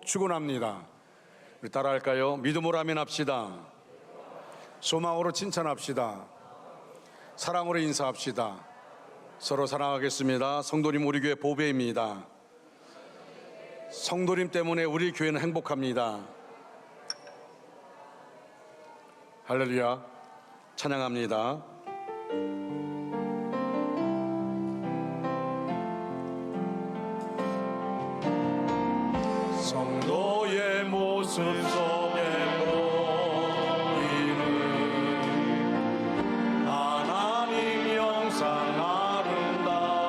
축원합니다. 우리 따라할까요? 믿음으로 아멘합시다. 소망으로 칭찬합시다. 사랑으로 인사합시다. 서로 사랑하겠습니다. 성도님, 우리 교회 보배입니다. 성도님 때문에 우리 교회는 행복합니다. 할렐루야. 찬양합니다. 성도의 모습 속에 보이는 하나님 영상 아름다워라.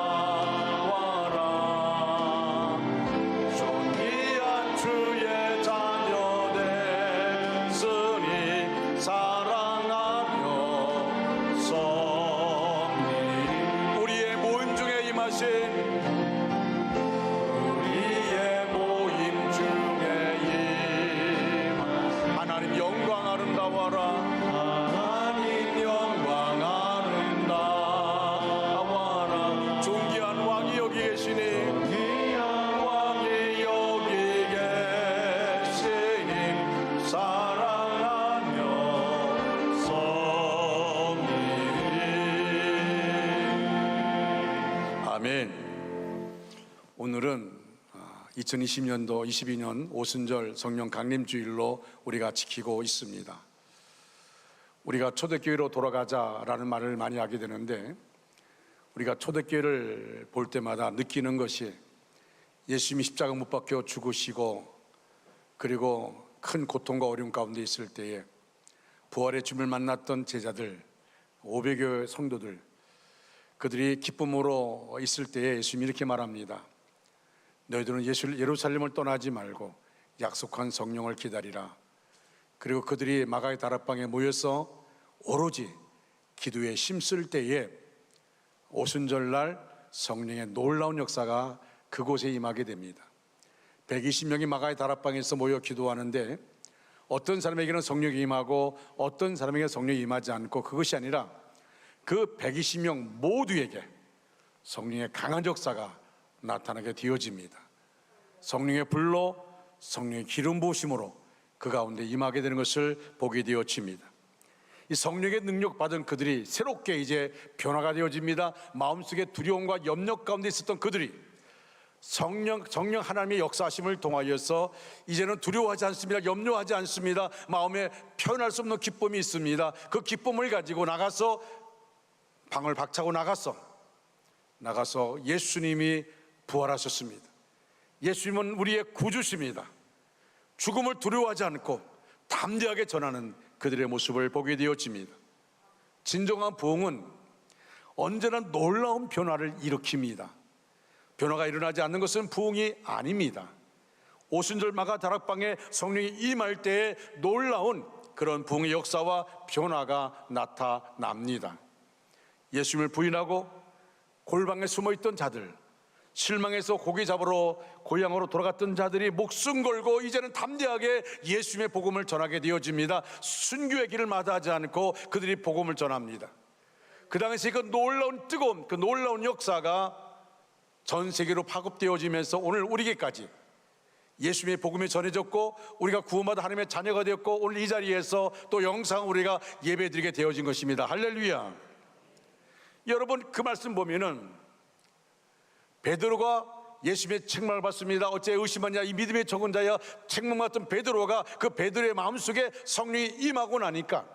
존귀한 주의 자녀 됐으니 사랑하며 섬기리. 우리의 모임 중에 임하신 하나님 영광 아름다워라. 존귀한 왕이 여기 계시니 사랑하며 섬기리. 아멘. 오늘은 2020년도 22년 오순절 성령 강림주일로 우리가 지키고 있습니다. 우리가 초대교회로 돌아가자라는 말을 많이 하게 되는데, 우리가 초대교회를 볼 때마다 느끼는 것이 예수님이 십자가 못 박혀 죽으시고 그리고 큰 고통과 어려움 가운데 있을 때에 부활의 주님을 만났던 제자들, 500여 성도들, 그들이 기쁨으로 있을 때에 예수님이 이렇게 말합니다. 너희들은 예루살렘을 떠나지 말고 약속한 성령을 기다리라. 그리고 그들이 마가의 다락방에 모여서 오로지 기도에 힘쓸 때에 오순절날 성령의 놀라운 역사가 그곳에 임하게 됩니다. 120명이 마가의 다락방에서 모여 기도하는데, 어떤 사람에게는 성령이 임하고 어떤 사람에게는 성령이 임하지 않고, 그것이 아니라 그 120명 모두에게 성령의 강한 역사가 나타나게 되어집니다. 성령의 불로, 성령의 기름 부으심으로 그 가운데 임하게 되는 것을 보게 되어집니다. 이 성령의 능력 받은 그들이 새롭게 이제 변화가 되어집니다. 마음속에 두려움과 염려 가운데 있었던 그들이 성령 하나님의 역사하심을 통하여서 이제는 두려워하지 않습니다. 염려하지 않습니다. 마음에 표현할 수 없는 기쁨이 있습니다. 그 기쁨을 가지고 나가서 방을 박차고 나가서 예수님이 부활하셨습니다. 예수님은 우리의 구주십니다. 죽음을 두려워하지 않고 담대하게 전하는 그들의 모습을 보게 되어집니다. 진정한 부흥은 언제나 놀라운 변화를 일으킵니다. 변화가 일어나지 않는 것은 부흥이 아닙니다. 오순절 마가 다락방에 성령이 임할 때에 놀라운 그런 부흥의 역사와 변화가 나타납니다. 예수님을 부인하고 골방에 숨어있던 자들, 실망해서 고기 잡으러 고향으로 돌아갔던 자들이 목숨 걸고 이제는 담대하게 예수님의 복음을 전하게 되어집니다. 순교의 길을 마다하지 않고 그들이 복음을 전합니다. 그 당시 그 놀라운 뜨거운 그 놀라운 역사가 전 세계로 파급되어지면서 오늘 우리에게까지 예수님의 복음이 전해졌고, 우리가 구원받아 하나님의 자녀가 되었고, 오늘 이 자리에서 또 영상 우리가 예배드리게 되어진 것입니다. 할렐루야. 여러분, 그 말씀 보면은 베드로가 예수님의 책망을 받습니다. 어째 의심하냐, 이 믿음의 적은 자야. 책망 받던 베드로가 그 베드로의 마음속에 성령이 임하고 나니까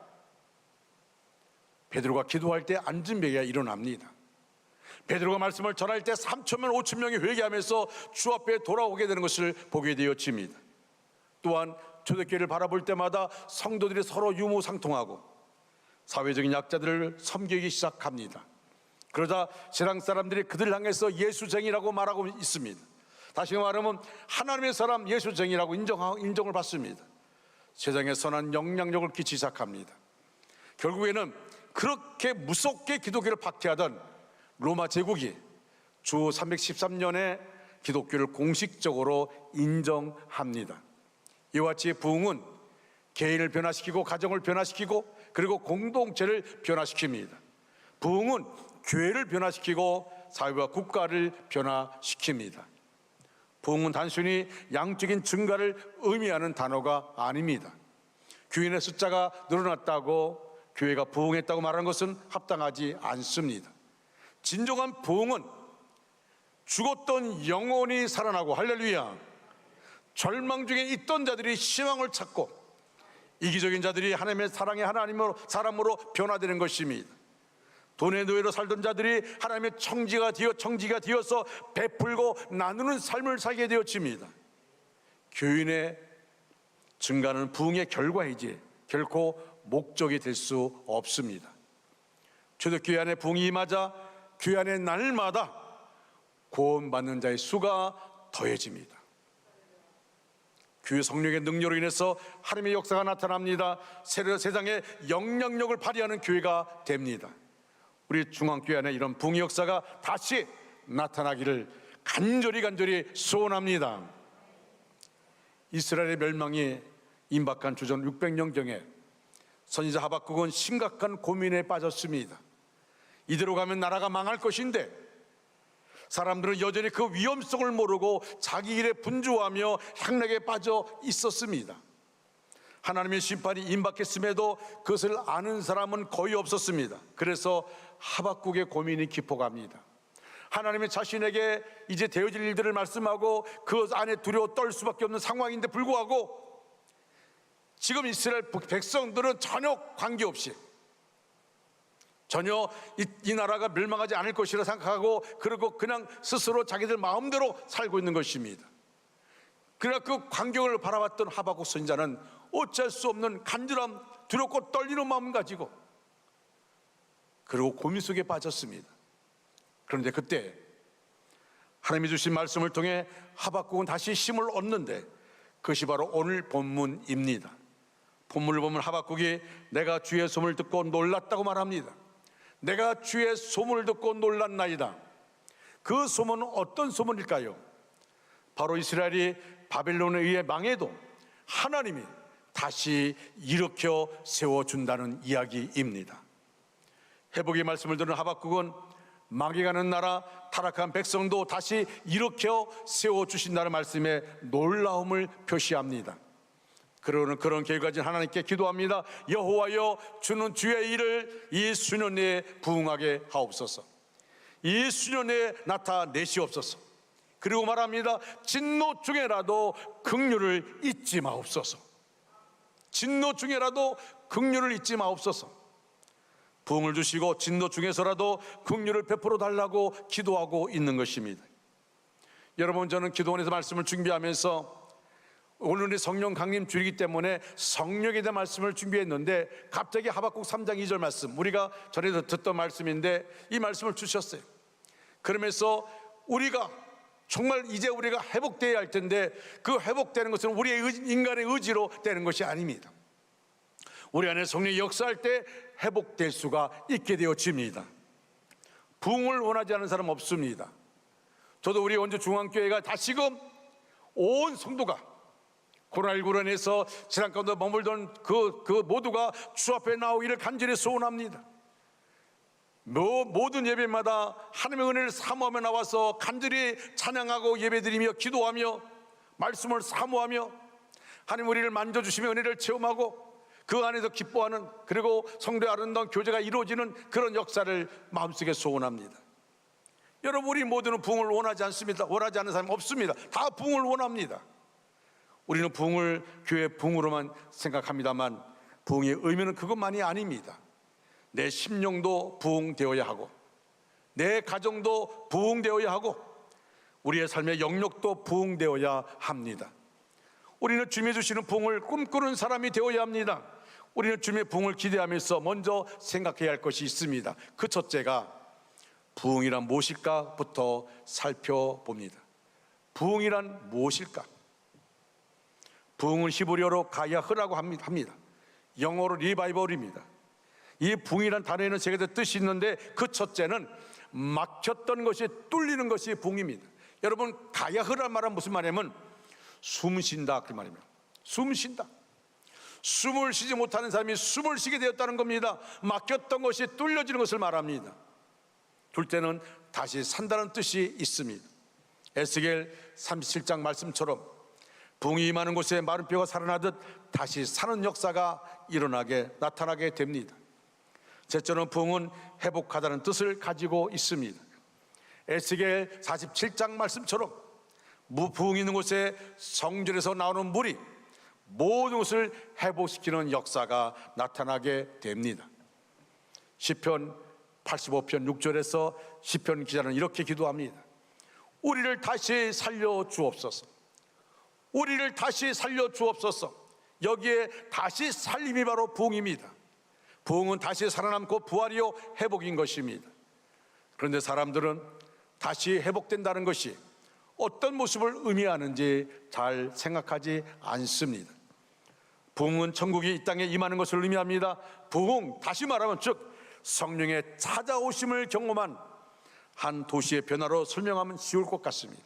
베드로가 기도할 때 앉은 벽이 일어납니다. 베드로가 말씀을 전할 때 3,000명 5,000명이 회개하면서 주 앞에 돌아오게 되는 것을 보게 되어집니다. 또한 초대교회를 바라볼 때마다 성도들이 서로 유무상통하고 사회적인 약자들을 섬기기 시작합니다. 그러자 세상 사람들이 그들을 향해서 예수쟁이라고 말하고 있습니다. 다시 말하면 하나님의 사람 예수쟁이라고 인정을 받습니다. 세상에 선한 영향력을 끼치기 시작합니다. 결국에는 그렇게 무섭게 기독교를 박해하던 로마 제국이 주 313년에 기독교를 공식적으로 인정합니다. 이와 같이 부흥은 개인을 변화시키고 가정을 변화시키고 그리고 공동체를 변화시킵니다. 부흥은 교회를 변화시키고 사회와 국가를 변화시킵니다. 부흥은 단순히 양적인 증가를 의미하는 단어가 아닙니다. 교인의 숫자가 늘어났다고 교회가 부흥했다고 말하는 것은 합당하지 않습니다. 진정한 부흥은 죽었던 영혼이 살아나고, 할렐루야, 절망 중에 있던 자들이 희망을 찾고, 이기적인 자들이 하나님의 사랑의 하나님으로, 사람으로 변화되는 것입니다. 돈의 노예로 살던 자들이 하나님의 청지가 되어서 베풀고 나누는 삶을 살게 되어집니다. 교인의 증가는 부흥의 결과이지 결코 목적이 될 수 없습니다. 초대교회 안에 부흥이 임하자 교회 안에 날마다 구원받는 자의 수가 더해집니다. 교회 성령의 능력으로 인해서 하나님의 역사가 나타납니다. 세상에 영향력을 발휘하는 교회가 됩니다. 우리 중앙교회 안에 이런 부흥의 역사가 다시 나타나기를 간절히 소원합니다. 이스라엘의 멸망이 임박한 주전 600년경에 선지자 하박국은 심각한 고민에 빠졌습니다. 이대로 가면 나라가 망할 것인데 사람들은 여전히 그 위험성을 모르고 자기 일에 분주하며 향락에 빠져 있었습니다. 하나님의 심판이 임박했음에도 그것을 아는 사람은 거의 없었습니다. 그래서 하박국의 고민이 깊어갑니다. 하나님이 자신에게 이제 되어질 일들을 말씀하고 그 안에 두려워 떨 수밖에 없는 상황인데 불구하고 지금 이스라엘 백성들은 전혀 관계없이, 전혀 이 나라가 멸망하지 않을 것이라 생각하고 그리고 그냥 스스로 자기들 마음대로 살고 있는 것입니다. 그러나 그 광경을 바라봤던 하박국 선지자는 어쩔 수 없는 간절함, 두렵고 떨리는 마음 가지고 그리고 고민 속에 빠졌습니다. 그런데 그때 하나님이 주신 말씀을 통해 하박국은 다시 힘을 얻는데 그것이 바로 오늘 본문입니다. 본문을 보면 하박국이 내가 주의 소문을 듣고 놀랐다고 말합니다. 내가 주의 소문을 듣고 놀랐나이다. 그 소문은 어떤 소문일까요? 바로 이스라엘이 바벨론에 의해 망해도 하나님이 다시 일으켜 세워준다는 이야기입니다. 회복의 말씀을 들은 하박국은 망해가는 나라, 타락한 백성도 다시 일으켜 세워주신다는 말씀에 놀라움을 표시합니다. 그런 계획을 가진 하나님께 기도합니다. 여호와여, 주는 주의 일을 이 수년 내에 부응하게 하옵소서. 이 수년 내에 나타내시옵소서. 그리고 말합니다. 진노 중에라도 긍휼을 잊지 마옵소서. 진노 중에라도 긍휼을 잊지 마옵소서. 부응을 주시고 진노 중에서라도 긍휼을 베풀어 달라고 기도하고 있는 것입니다. 여러분, 저는 기도원에서 말씀을 준비하면서 오늘은 성령 강림 주이기 때문에 성령에 대한 말씀을 준비했는데 갑자기 하박국 3장 2절 말씀, 우리가 전에도 듣던 말씀인데 이 말씀을 주셨어요. 그러면서 우리가 정말 이제 우리가 회복되어야 할 텐데 그 회복되는 것은 우리의 인간의 의지로 되는 것이 아닙니다. 우리 안에 성령이 역사할 때 회복될 수가 있게 되어집니다. 부흥을 원하지 않는 사람 없습니다. 저도 우리 원주 중앙교회가 다시금 온 성도가 코로나19로 인해서 지난 가운데 머물던 그 모두가 주 앞에 나오기를 간절히 소원합니다. 모든 예배마다 하나님의 은혜를 사모하며 나와서 간절히 찬양하고 예배드리며 기도하며 말씀을 사모하며 하나님 우리를 만져주시며 은혜를 체험하고 그 안에서 기뻐하는, 그리고 성도의 아름다운 교제가 이루어지는 그런 역사를 마음속에 소원합니다. 여러분, 우리 모두는 부흥을 원하지 않습니다. 원하지 않는 사람이 없습니다. 다 부흥을 원합니다. 우리는 부흥을 교회 부흥으로만 생각합니다만 부흥의 의미는 그것만이 아닙니다. 내 심령도 부흥되어야 하고 내 가정도 부흥되어야 하고 우리의 삶의 영역도 부흥되어야 합니다. 우리는 주님이 주시는 부흥을 꿈꾸는 사람이 되어야 합니다. 우리는 주님의 부흥을 기대하면서 먼저 생각해야 할 것이 있습니다. 그 첫째가 부흥이란 무엇일까부터 살펴봅니다. 부흥이란 무엇일까? 부흥은 히브리어로 가야흐라고 합니다. 영어로 리바이벌입니다. 이 부흥이란 단어에는 세 가지 뜻이 있는데 그 첫째는 막혔던 것이 뚫리는 것이 부흥입니다. 여러분, 가야흐란 말은 무슨 말이냐면 숨 쉰다, 그 말입니다. 숨 쉰다. 숨을 쉬지 못하는 사람이 숨을 쉬게 되었다는 겁니다. 막혔던 것이 뚫려지는 것을 말합니다. 둘째는 다시 산다는 뜻이 있습니다. 에스겔 37장 말씀처럼 붕이 임하는 곳에 마른 뼈가 살아나듯 다시 사는 역사가 나타나게 됩니다. 셋째는 붕은 회복하다는 뜻을 가지고 있습니다. 에스겔 47장 말씀처럼 붕이 있는 곳에 성전에서 나오는 물이 모든 것을 회복시키는 역사가 나타나게 됩니다. 시편 85편 6절에서 시편 기자는 이렇게 기도합니다. 우리를 다시 살려 주옵소서. 우리를 다시 살려 주옵소서. 여기에 다시 살림이 바로 부흥입니다. 부흥은 다시 살아남고 부활이요 회복인 것입니다. 그런데 사람들은 다시 회복된다는 것이 어떤 모습을 의미하는지 잘 생각하지 않습니다. 부흥은 천국이 이 땅에 임하는 것을 의미합니다. 부흥, 다시 말하면 즉 성령의 찾아오심을 경험한 한 도시의 변화로 설명하면 쉬울 것 같습니다.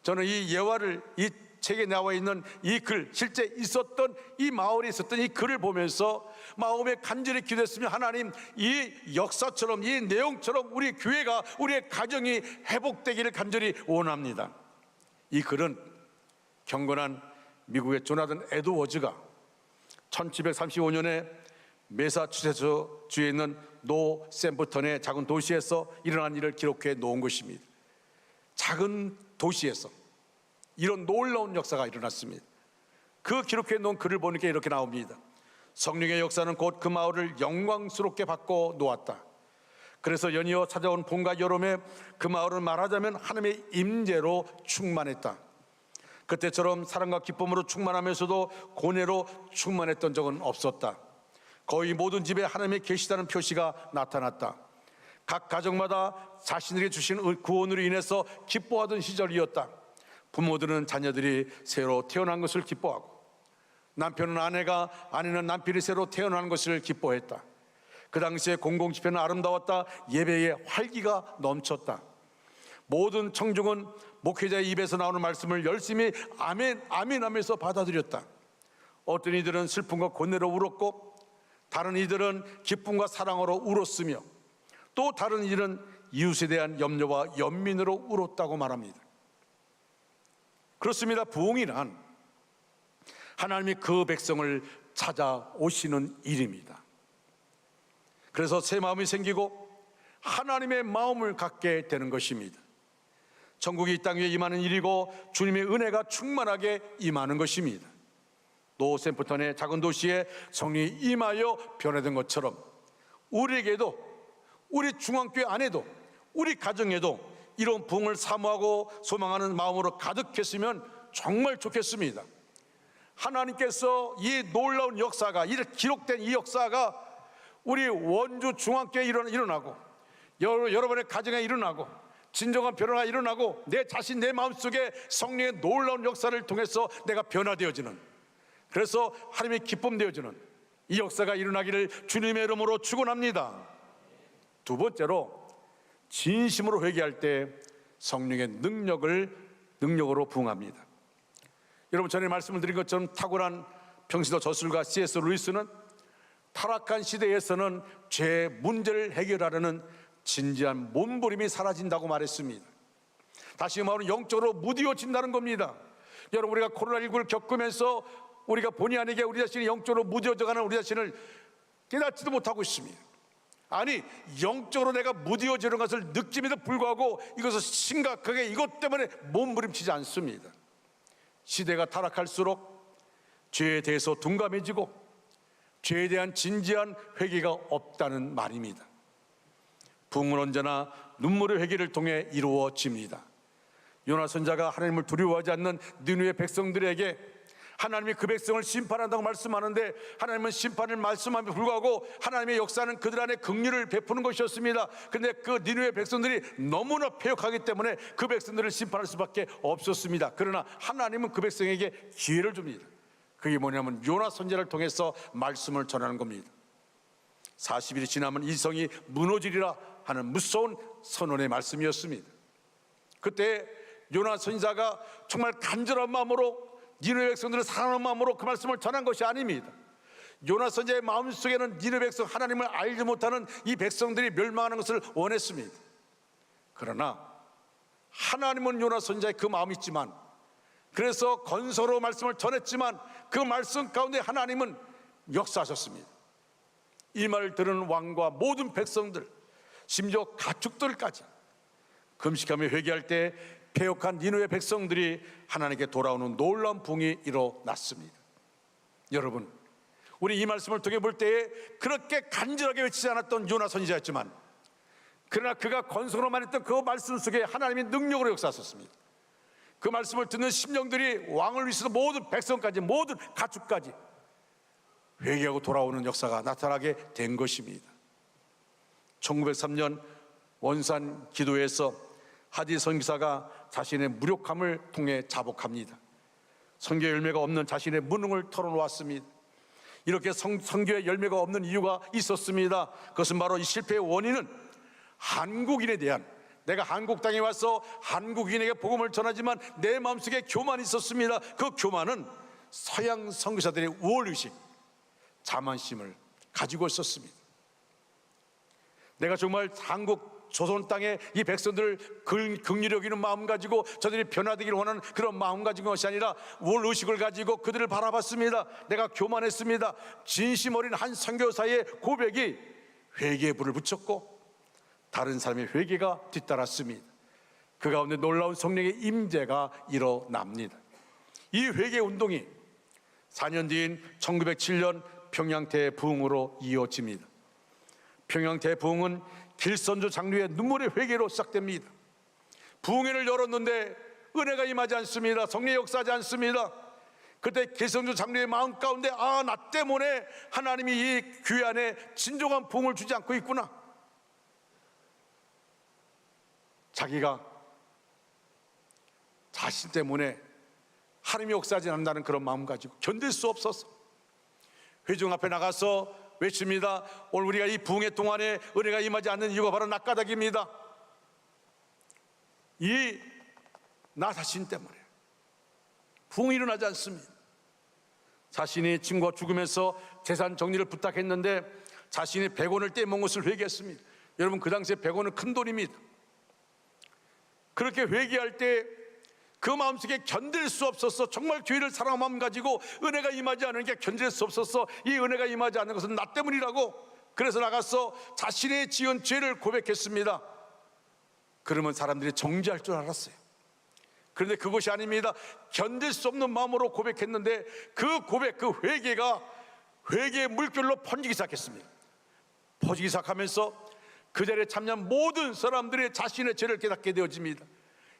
저는 이 예화를, 이 책에 나와 있는 이 글, 실제 있었던 이 마을에 있었던 이 글을 보면서 마음에 간절히 기도했으면 하나님, 이 역사처럼, 이 내용처럼 우리 교회가, 우리의 가정이 회복되기를 간절히 원합니다. 이 글은 경건한 미국의 조나단 에드워즈가 1735년에 매사추세츠주에 있는 노 샘프턴의 작은 도시에서 일어난 일을 기록해 놓은 것입니다. 작은 도시에서 이런 놀라운 역사가 일어났습니다. 그 기록해 놓은 글을 보니까 이렇게 나옵니다. 성령의 역사는 곧 그 마을을 영광스럽게 바꿔 놓았다. 그래서 연이어 찾아온 봄과 여름에 그 마을은 말하자면 하나님의 임재로 충만했다. 그때처럼 사랑과 기쁨으로 충만하면서도 고뇌로 충만했던 적은 없었다. 거의 모든 집에 하나님이 계시다는 표시가 나타났다. 각 가정마다 자신에게 주신 구원으로 인해서 기뻐하던 시절이었다. 부모들은 자녀들이 새로 태어난 것을 기뻐하고, 남편은 아내가, 아내는 남편이 새로 태어난 것을 기뻐했다. 그 당시에 공공집회는 아름다웠다. 예배에 활기가 넘쳤다. 모든 청중은 목회자의 입에서 나오는 말씀을 열심히 아멘, 아멘 하면서 받아들였다. 어떤 이들은 슬픔과 고뇌로 울었고, 다른 이들은 기쁨과 사랑으로 울었으며, 또 다른 이들은 이웃에 대한 염려와 연민으로 울었다고 말합니다. 그렇습니다. 부흥이란 하나님이 그 백성을 찾아오시는 일입니다. 그래서 새 마음이 생기고 하나님의 마음을 갖게 되는 것입니다. 천국이 이 땅 위에 임하는 일이고 주님의 은혜가 충만하게 임하는 것입니다. 노 샘프턴의 작은 도시에 성령이 임하여 변화된 것처럼 우리에게도, 우리 중앙교회 안에도, 우리 가정에도 이런 부흥을 사모하고 소망하는 마음으로 가득했으면 정말 좋겠습니다. 하나님께서 이 놀라운 역사가, 이 기록된 이 역사가 우리 원주 중앙교회에 일어나고 여러분의 가정에 일어나고 진정한 변화가 일어나고 내 자신, 내 마음속에 성령의 놀라운 역사를 통해서 내가 변화되어지는, 그래서 하나님의 기쁨 되어지는 이 역사가 일어나기를 주님의 이름으로 축원합니다. 두 번째로, 진심으로 회개할 때 성령의 능력으로 부응합니다. 여러분, 전에 말씀을 드린 것처럼 탁월한 평신도 저술가 C.S. 루이스는 타락한 시대에서는 죄 문제를 해결하려는 진지한 몸부림이 사라진다고 말했습니다. 다시 말하면 영적으로 무뎌진다는 겁니다. 여러분, 우리가 코로나19를 겪으면서 우리가 본의 아니게 우리 자신이 영적으로 무뎌져가는 우리 자신을 깨닫지도 못하고 있습니다. 아니, 영적으로 내가 무뎌지는 것을 느낌에도 불구하고 이것을 심각하게 이것 때문에 몸부림치지 않습니다. 시대가 타락할수록 죄에 대해서 둔감해지고 죄에 대한 진지한 회개가 없다는 말입니다. 부흥은 언제나 눈물의 회개를 통해 이루어집니다. 요나 선지자가 하나님을 두려워하지 않는 니느웨 백성들에게 하나님이 그 백성을 심판한다고 말씀하는데, 하나님은 심판을 말씀함에 불구하고 하나님의 역사는 그들 안에 긍휼을 베푸는 것이었습니다. 그런데 그 니느웨 백성들이 너무나 패역하기 때문에 그 백성들을 심판할 수밖에 없었습니다. 그러나 하나님은 그 백성에게 기회를 줍니다. 그게 뭐냐면 요나 선지자를 통해서 말씀을 전하는 겁니다. 40일이 지나면 이 성이 무너지리라 하는 무서운 선언의 말씀이었습니다. 그때 요나 선지자가 정말 간절한 마음으로, 니느웨 백성들을 사랑하는 마음으로 그 말씀을 전한 것이 아닙니다. 요나 선지자의 마음속에는 니느웨 백성, 하나님을 알지 못하는 이 백성들이 멸망하는 것을 원했습니다. 그러나 하나님은 요나 선지자의 그 마음이 있지만, 그래서 건설로 말씀을 전했지만 그 말씀 가운데 하나님은 역사하셨습니다. 이 말을 들은 왕과 모든 백성들, 심지어 가축들까지 금식하며 회개할 때 패역한 니느웨 백성들이 하나님께 돌아오는 놀라운 부흥이 일어났습니다. 여러분, 우리 이 말씀을 통해 볼 때에 그렇게 간절하게 외치지 않았던 요나 선지자였지만, 그러나 그가 건성으로만 했던 그 말씀 속에 하나님이 능력으로 역사하셨습니다. 그 말씀을 듣는 심령들이 왕을 위해서 모든 백성까지, 모든 가축까지 회개하고 돌아오는 역사가 나타나게 된 것입니다. 1903년 원산 기도에서 하디 선교사가 자신의 무력함을 통해 자복합니다. 선교의 열매가 없는 자신의 무능을 털어놓았습니다. 이렇게 선교의 열매가 없는 이유가 있었습니다. 그것은 바로 이 실패의 원인은 한국인에 대한, 내가 한국 땅에 와서 한국인에게 복음을 전하지만 내 마음속에 교만이 있었습니다. 그 교만은 서양 선교사들의 우월의식, 자만심을 가지고 있었습니다. 내가 정말 한국 조선 땅에 이 백성들을 긍휼히 여기는 마음 가지고 저들이 변화되기를 원하는 그런 마음 가지고 것이 아니라 우월의식을 가지고 그들을 바라봤습니다. 내가 교만했습니다. 진심 어린 한 선교사의 고백이 회개의 불을 붙였고 다른 사람의 회개가 뒤따랐습니다. 그 가운데 놀라운 성령의 임재가 일어납니다. 이 회개 운동이 4년 뒤인 1907년 평양 대부흥으로 이어집니다. 평양 대부흥은 길선조 장로의 눈물의 회개로 시작됩니다. 부흥회를 열었는데 은혜가 임하지 않습니다. 성령이 역사하지 않습니다. 그때 길선조 장로의 마음 가운데, 나 때문에 하나님이 이 교회 안에 진정한 부흥을 주지 않고 있구나. 자기가 자신 때문에 하나님이 역사하지 않는다는 그런 마음 가지고 견딜 수 없어서 회중 앞에 나가서 외칩니다. 오늘 우리가 이 부흥회 동안에 은혜가 임하지 않는 이유가 바로 나 까닭입니다. 이 나 자신 때문에 부흥이 일어나지 않습니다. 자신이 친구가 죽으면서 재산 정리를 부탁했는데 자신이 100원을 떼먹은 것을 회개했습니다. 여러분, 그 당시에 100원은 큰 돈입니다. 그렇게 회개할 때 그 마음속에 견딜 수 없어서, 정말 교회를 사랑하는 마음 가지고 은혜가 임하지 않은 게 견딜 수 없어서 이 은혜가 임하지 않는 것은 나 때문이라고, 그래서 나가서 자신의 지은 죄를 고백했습니다. 그러면 사람들이 정죄할 줄 알았어요. 그런데 그것이 아닙니다. 견딜 수 없는 마음으로 고백했는데 그 고백, 그 회개가 회개의 물결로 번지기 시작했습니다. 퍼지기 시작하면서 그 자리에 참여한 모든 사람들이 자신의 죄를 깨닫게 되어집니다.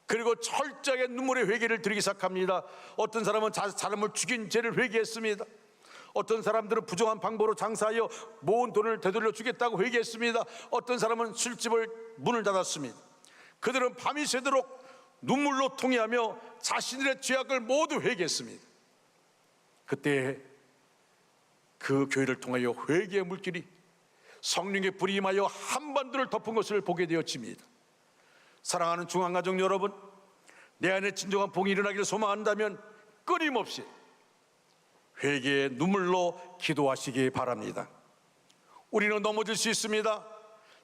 그리고 철저하게 눈물의 회개를 드리기 시작합니다. 어떤 사람은 사람을 죽인 죄를 회개했습니다. 어떤 사람들은 부정한 방법으로 장사하여 모은 돈을 되돌려 주겠다고 회개했습니다. 어떤 사람은 술집을 문을 닫았습니다. 그들은 밤이 새도록 눈물로 통회하며 자신들의 죄악을 모두 회개했습니다. 그때 그 교회를 통하여 회개의 물길이, 성령의 불이 임하여 한반도를 덮은 것을 보게 되어집니다. 사랑하는 중앙가족 여러분, 내 안에 진정한 부흥이 일어나기를 소망한다면 끊임없이 회개의 눈물로 기도하시기 바랍니다. 우리는 넘어질 수 있습니다.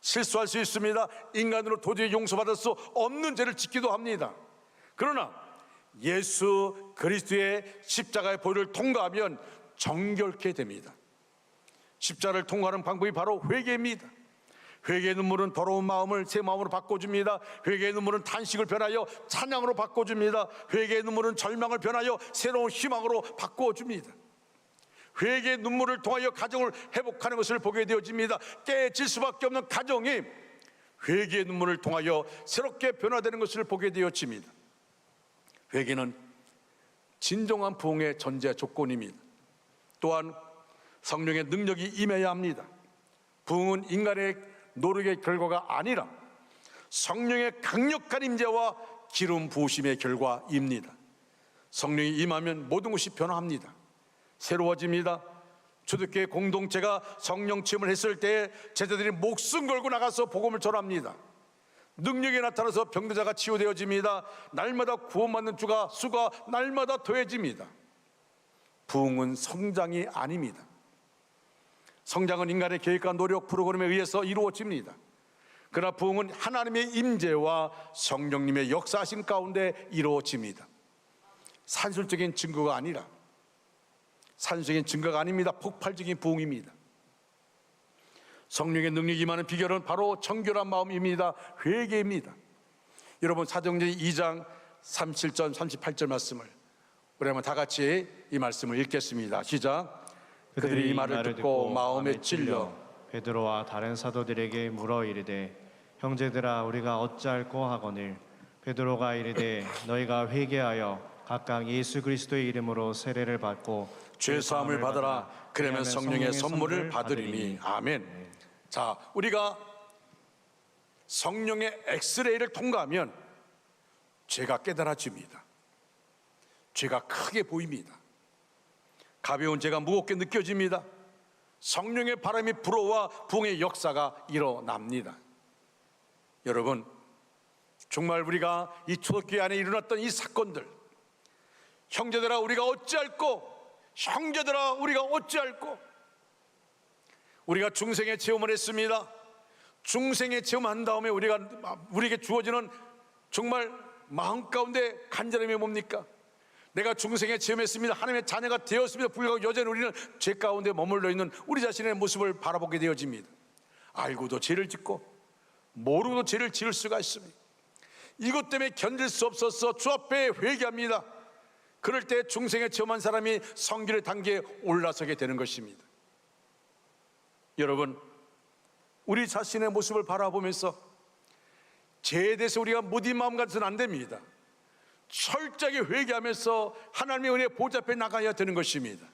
실수할 수 있습니다. 인간으로 도저히 용서받을 수 없는 죄를 짓기도 합니다. 그러나 예수 그리스도의 십자가의 보혈을 통과하면 정결케 됩니다. 십자가를 통과하는 방법이 바로 회개입니다. 회개의 눈물은 더러운 마음을 새 마음으로 바꿔줍니다. 회개의 눈물은 탄식을 변하여 찬양으로 바꿔줍니다. 회개의 눈물은 절망을 변하여 새로운 희망으로 바꿔줍니다. 회개의 눈물을 통하여 가정을 회복하는 것을 보게 되어집니다. 깨질 수밖에 없는 가정이 회개의 눈물을 통하여 새롭게 변화되는 것을 보게 되어집니다. 회개는 진정한 부흥의 전제 조건입니다. 또한 성령의 능력이 임해야 합니다. 부흥은 인간의 노력의 결과가 아니라 성령의 강력한 임재와 기름 부으심의 결과입니다. 성령이 임하면 모든 것이 변화합니다. 새로워집니다. 초대교회 공동체가 성령 체험을 했을 때 제자들이 목숨 걸고 나가서 복음을 전합니다. 능력이 나타나서 병자가 치유되어집니다. 날마다 구원받는 수가 날마다 더해집니다. 부흥은 성장이 아닙니다. 성장은 인간의 계획과 노력 프로그램에 의해서 이루어집니다. 그러나 부흥은 하나님의 임재와 성령님의 역사하심 가운데 이루어집니다. 산술적인 증거가 아니라, 산술적인 증거가 아닙니다. 폭발적인 부흥입니다. 성령의 능력이 임하는 비결은 바로 정결한 마음입니다. 회개입니다. 여러분, 사도행전 2장 37절 38절 말씀을 우리 한번 다 같이 이 말씀을 읽겠습니다. 시작. 그들이 이 말을 듣고 마음에 찔려 베드로와 다른 사도들에게 물어 이르되 형제들아 우리가 어찌할꼬 하거늘 베드로가 이르되 너희가 회개하여 각각 예수 그리스도의 이름으로 세례를 받고 죄사함을 받으라. 그러면 성령의 선물을 받으리니. 아멘. 자, 우리가 성령의 엑스레이를 통과하면 죄가 깨달아집니다. 죄가 크게 보입니다. 가벼운 죄가 무겁게 느껴집니다. 성령의 바람이 불어와 부흥의 역사가 일어납니다. 여러분, 정말 우리가 이 초대교회 안에 일어났던 이 사건들, 형제들아 우리가 어찌할꼬, 형제들아 우리가 어찌할꼬, 우리가 중생의 체험을 했습니다. 중생의 체험한 다음에 우리에게 주어지는 정말 마음 가운데 간절함이 뭡니까? 내가 중생의 체험했습니다. 하나님의 자녀가 되었습니다. 불구하고 여전히 우리는 죄 가운데 머물러 있는 우리 자신의 모습을 바라보게 되어집니다. 알고도 죄를 짓고 모르고도 죄를 지을 수가 있습니다. 이것 때문에 견딜 수 없어서 주 앞에 회개합니다. 그럴 때 중생의 체험한 사람이 성결의 단계에 올라서게 되는 것입니다. 여러분, 우리 자신의 모습을 바라보면서 죄에 대해서 우리가 무딘 마음 가져서는 안 됩니다. 철저하게 회개하면서 하나님의 은혜 보좌 앞에 나가야 되는 것입니다.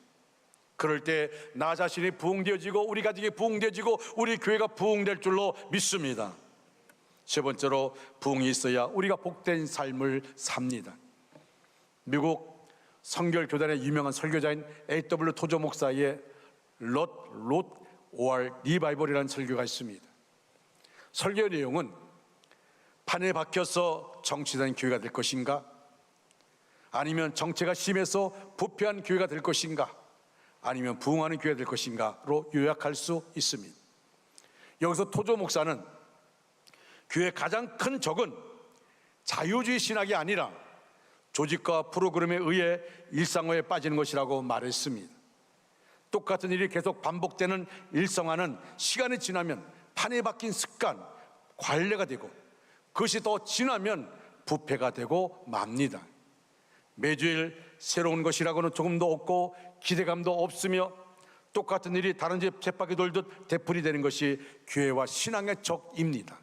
그럴 때 나 자신이 부흥되어지고 우리 가족이 부흥되어지고 우리 교회가 부흥될 줄로 믿습니다. 세 번째로, 부흥이 있어야 우리가 복된 삶을 삽니다. 미국 성결교단의 유명한 설교자인 A.W. 토저 목사의 롯 오알 리바이벌이라는 설교가 있습니다. 설교 내용은 판에 박혀서 정치된 교회가 될 것인가, 아니면 정체가 심해서 부패한 교회가 될 것인가, 아니면 부흥하는 교회가 될 것인가로 요약할 수 있습니다. 여기서 토조 목사는 교회의 가장 큰 적은 자유주의 신학이 아니라 조직과 프로그램에 의해 일상화에 빠지는 것이라고 말했습니다. 똑같은 일이 계속 반복되는 일상화는 시간이 지나면 판에 박힌 습관, 관례가 되고 그것이 더 지나면 부패가 되고 맙니다. 매주일 새로운 것이라고는 조금도 없고 기대감도 없으며 똑같은 일이 다른 집 쳇바퀴 돌듯 되풀이 되는 것이 교회와 신앙의 적입니다.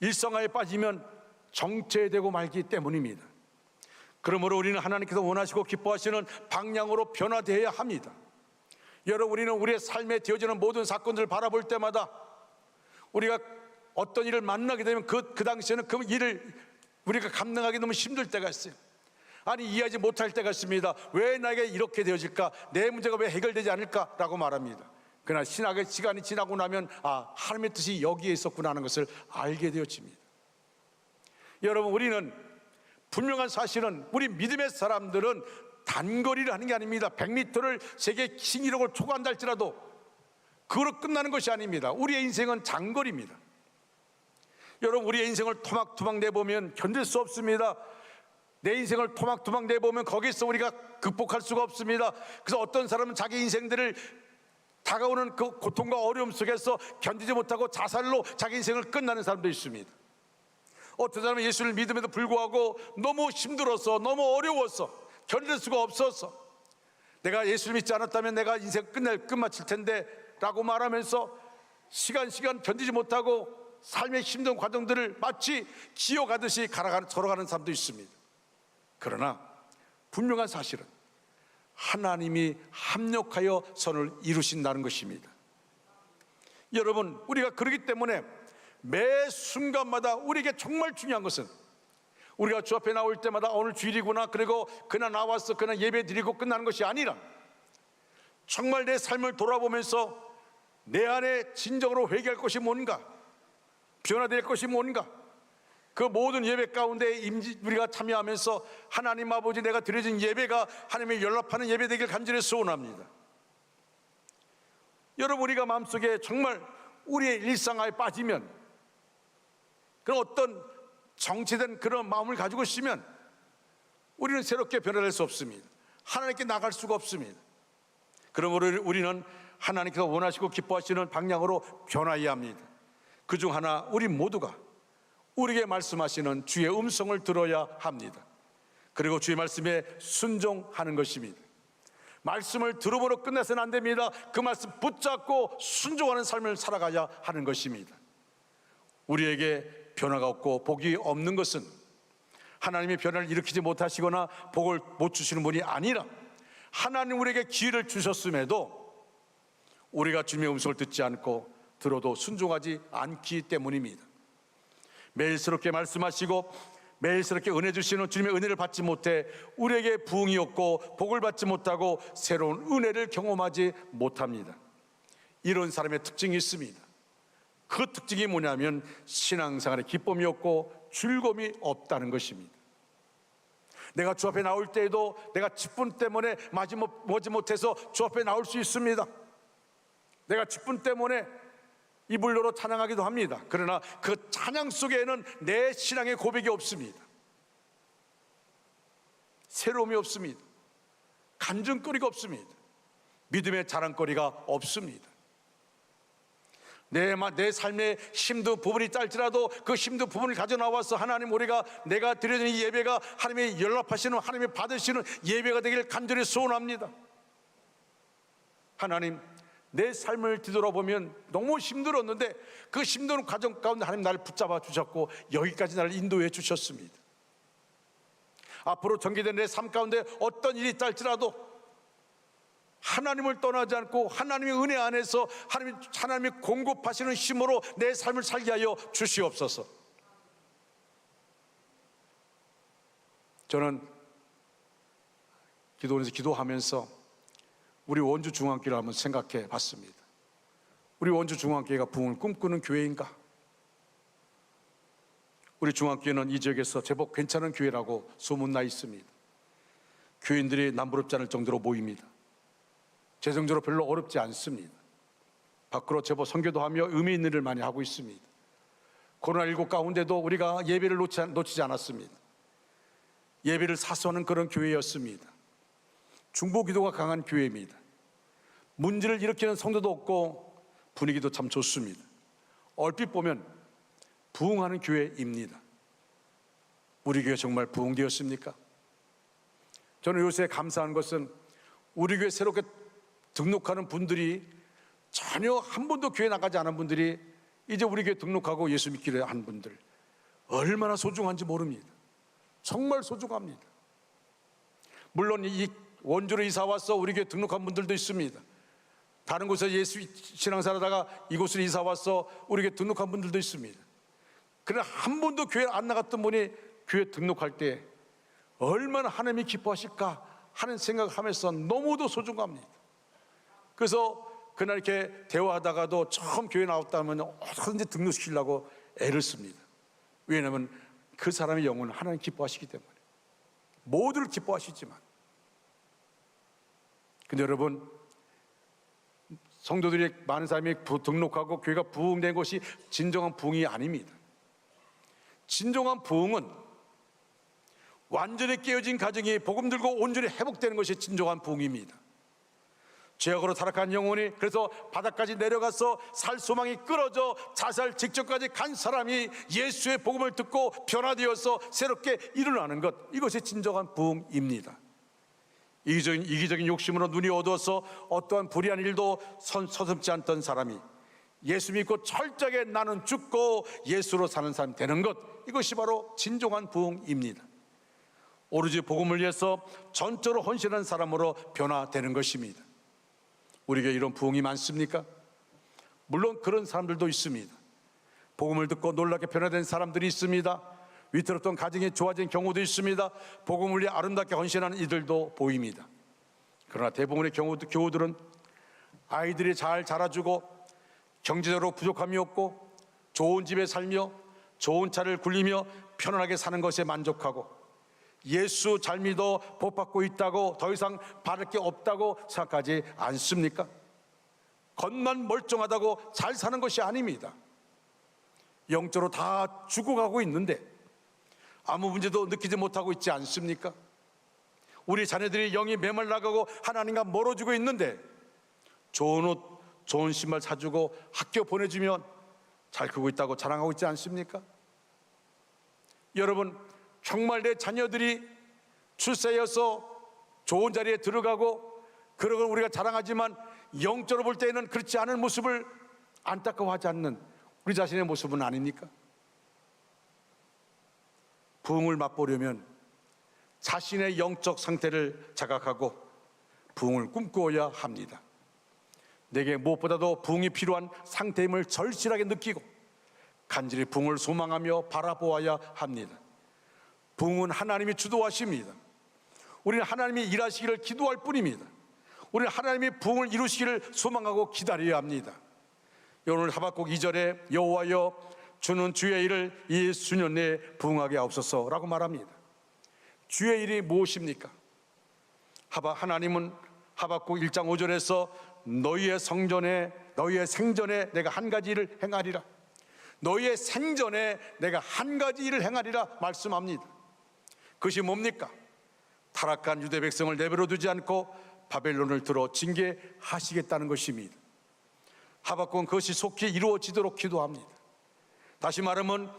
일상화에 빠지면 정체되고 말기 때문입니다. 그러므로 우리는 하나님께서 원하시고 기뻐하시는 방향으로 변화되어야 합니다. 여러분, 우리는 우리의 삶에 되어지는 모든 사건들을 바라볼 때마다 우리가 어떤 일을 만나게 되면 그 당시에는 그 일을 우리가 감당하기 너무 힘들 때가 있어요. 아니, 이해하지 못할 때가 있습니다. 왜 나에게 이렇게 되어질까? 내 문제가 왜 해결되지 않을까라고 말합니다. 그러나 신학의 시간이 지나고 나면 하나님의 뜻이 여기에 있었구나 하는 것을 알게 되어집니다. 여러분, 우리는 분명한 사실은 우리 믿음의 사람들은 단거리를 하는 게 아닙니다. 100m를 세계 신기록을 초과한다 할지라도 그걸로 끝나는 것이 아닙니다. 우리의 인생은 장거리입니다. 여러분, 우리의 인생을 토막토막 내보면 견딜 수 없습니다. 내 인생을 토막토막 내보면 거기서 우리가 극복할 수가 없습니다. 그래서 어떤 사람은 자기 인생들을 다가오는 그 고통과 어려움 속에서 견디지 못하고 자살로 자기 인생을 끝나는 사람도 있습니다. 어떤 사람은 예수를 믿음에도 불구하고 너무 힘들어서, 너무 어려워서, 견딜 수가 없어서, 내가 예수를 믿지 않았다면 내가 인생 끝마칠 텐데 라고 말하면서 시간 견디지 못하고 삶의 힘든 과정들을 마치 기어가듯이 걸어가는 사람도 있습니다. 그러나 분명한 사실은 하나님이 합력하여 선을 이루신다는 것입니다. 여러분, 우리가 그렇기 때문에 매 순간마다 우리에게 정말 중요한 것은 우리가 주 앞에 나올 때마다 오늘 주일이구나, 그리고 그날 나와서 그날 예배 드리고 끝나는 것이 아니라 정말 내 삶을 돌아보면서 내 안에 진정으로 회개할 것이 뭔가, 변화될 것이 뭔가, 그 모든 예배 가운데 우리가 참여하면서 하나님 아버지, 내가 드려진 예배가 하나님의 연락하는 예배 되길 간절히 소원합니다. 여러분, 우리가 마음속에 정말 우리의 일상화에 빠지면 그런 어떤 정체된 그런 마음을 가지고 있으면 우리는 새롭게 변화될 수 없습니다. 하나님께 나갈 수가 없습니다. 그러므로 우리는 하나님께서 원하시고 기뻐하시는 방향으로 변화해야 합니다. 그중 하나, 우리 모두가 우리에게 말씀하시는 주의 음성을 들어야 합니다. 그리고 주의 말씀에 순종하는 것입니다. 말씀을 들어보러 끝내서는 안 됩니다. 그 말씀 붙잡고 순종하는 삶을 살아가야 하는 것입니다. 우리에게 변화가 없고 복이 없는 것은 하나님이 변화를 일으키지 못하시거나 복을 못 주시는 분이 아니라 하나님 우리에게 기회를 주셨음에도 우리가 주님의 음성을 듣지 않고 들어도 순종하지 않기 때문입니다. 매일 새롭게 말씀하시고 매일 새롭게 은혜 주시는 주님의 은혜를 받지 못해 우리에게 부흥이 없고 복을 받지 못하고 새로운 은혜를 경험하지 못합니다. 이런 사람의 특징이 있습니다. 그 특징이 뭐냐면 신앙생활에 기쁨이 없고 즐거움이 없다는 것입니다. 내가 주 앞에 나올 때에도 내가 직분 때문에 마지못하지 못해서 주 앞에 나올 수 있습니다. 내가 직분 때문에 입을 열어 찬양하기도 합니다. 그러나 그 찬양 속에는 내 신앙의 고백이 없습니다. 새로움이 없습니다. 간증거리가 없습니다. 믿음의 자랑거리가 없습니다. 내 삶의 힘든 부분이 짧지라도 그 힘든 부분을 가져 나와서 하나님, 내가 드려지는 이 예배가 하나님의 연락하시는, 하나님의 받으시는 예배가 되길 간절히 소원합니다. 하나님, 내 삶을 뒤돌아보면 너무 힘들었는데 그 힘든 과정 가운데 하나님 나를 붙잡아 주셨고 여기까지 나를 인도해 주셨습니다. 앞으로 전개된 내 삶 가운데 어떤 일이 있달지라도 하나님을 떠나지 않고 하나님의 은혜 안에서 하나님이 공급하시는 힘으로 내 삶을 살게 하여 주시옵소서. 저는 기도원에서 기도하면서 우리 원주 중앙교회를 한번 생각해 봤습니다. 우리 원주 중앙교회가 부흥을 꿈꾸는 교회인가? 우리 중앙교회는 이 지역에서 제법 괜찮은 교회라고 소문나 있습니다. 교인들이 남부럽지 않을 정도로 모입니다. 재정적으로 별로 어렵지 않습니다. 밖으로 제법 선교도 하며 의미 있는 일을 많이 하고 있습니다. 코로나19 가운데도 우리가 예배를 놓치지 않았습니다. 예배를 사수하는 그런 교회였습니다. 중보기도가 강한 교회입니다. 문제를 일으키는 성도도 없고 분위기도 참 좋습니다. 얼핏 보면 부흥하는 교회입니다. 우리 교회 정말 부흥되었습니까? 저는 요새 감사한 것은 우리 교회 새롭게 등록하는 분들이 전혀 한 번도 교회 나가지 않은 분들이 이제 우리 교회 등록하고 예수 믿기를 한 분들, 얼마나 소중한지 모릅니다. 정말 소중합니다. 물론 이 원주로 이사 와서 우리 교회 등록한 분들도 있습니다. 다른 곳에서 예수 신앙생활하다가 이곳으로 이사 와서 우리 교회 등록한 분들도 있습니다. 그러나 한 번도 교회 안 나갔던 분이 교회 등록할 때 얼마나 하나님이 기뻐하실까 하는 생각을 하면서 너무도 소중합니다. 그래서 그날 이렇게 대화하다가도 처음 교회 나왔다면 어떻게든지 등록시키려고 애를 씁니다. 왜냐하면 그 사람의 영혼은 하나님 기뻐하시기 때문에. 모두를 기뻐하시지만, 근데 여러분, 성도들이 많은 사람이 등록하고 교회가 부흥된 것이 진정한 부흥이 아닙니다. 진정한 부흥은 완전히 깨어진 가정이 복음 들고 온전히 회복되는 것이 진정한 부흥입니다. 죄악으로 타락한 영혼이 그래서 바닥까지 내려가서 살 소망이 끊어져 자살 직전까지 간 사람이 예수의 복음을 듣고 변화되어서 새롭게 일어나는 것, 이것이 진정한 부흥입니다. 이기적인 욕심으로 눈이 어두워서 어떠한 불의한 일도 서슴지 않던 사람이 예수 믿고 철저하게 나는 죽고 예수로 사는 사람이 되는 것, 이것이 바로 진정한 부흥입니다. 오로지 복음을 위해서 전적으로 헌신한 사람으로 변화되는 것입니다. 우리에게 이런 부흥이 많습니까? 물론 그런 사람들도 있습니다. 복음을 듣고 놀랍게 변화된 사람들이 있습니다. 위태롭던 가정이 좋아진 경우도 있습니다. 복음을 위해 아름답게 헌신하는 이들도 보입니다. 그러나 대부분의 교우들은 아이들이 잘 자라주고 경제적으로 부족함이 없고 좋은 집에 살며 좋은 차를 굴리며 편안하게 사는 것에 만족하고 예수 잘 믿어 복 받고 있다고 더 이상 바랄 게 없다고 생각하지 않습니까? 겉만 멀쩡하다고 잘 사는 것이 아닙니다. 영적으로 다 죽어가고 있는데 아무 문제도 느끼지 못하고 있지 않습니까? 우리 자녀들이 영이 메말라가고 하나님과 멀어지고 있는데 좋은 옷, 좋은 신발 사주고 학교 보내주면 잘 크고 있다고 자랑하고 있지 않습니까? 여러분, 정말 내 자녀들이 출세해서 좋은 자리에 들어가고 그런 걸 우리가 자랑하지만 영적으로 볼 때에는 그렇지 않은 모습을 안타까워하지 않는 우리 자신의 모습은 아닙니까? 부흥을 맛보려면 자신의 영적 상태를 자각하고 부흥을 꿈꾸어야 합니다. 내게 무엇보다도 부흥이 필요한 상태임을 절실하게 느끼고 간절히 부흥을 소망하며 바라보아야 합니다. 부흥은 하나님이 주도하십니다. 우리는 하나님이 일하시기를 기도할 뿐입니다. 우리는 하나님이 부흥을 이루시기를 소망하고 기다려야 합니다. 오늘 하박국 2절에 여호와여 주는 주의 일을 이 수년 내에 부흥하게 하옵소서라고 말합니다. 주의 일이 무엇입니까? 하나님은 하박국 1장 5절에서 너희의 생전에 내가 한 가지 일을 행하리라, 너희의 생전에 내가 한 가지 일을 행하리라 말씀합니다. 그것이 뭡니까? 타락한 유대 백성을 내버려 두지 않고 바벨론을 들어 징계하시겠다는 것입니다. 하박국은 그것이 속히 이루어지도록 기도합니다. 다시 말하면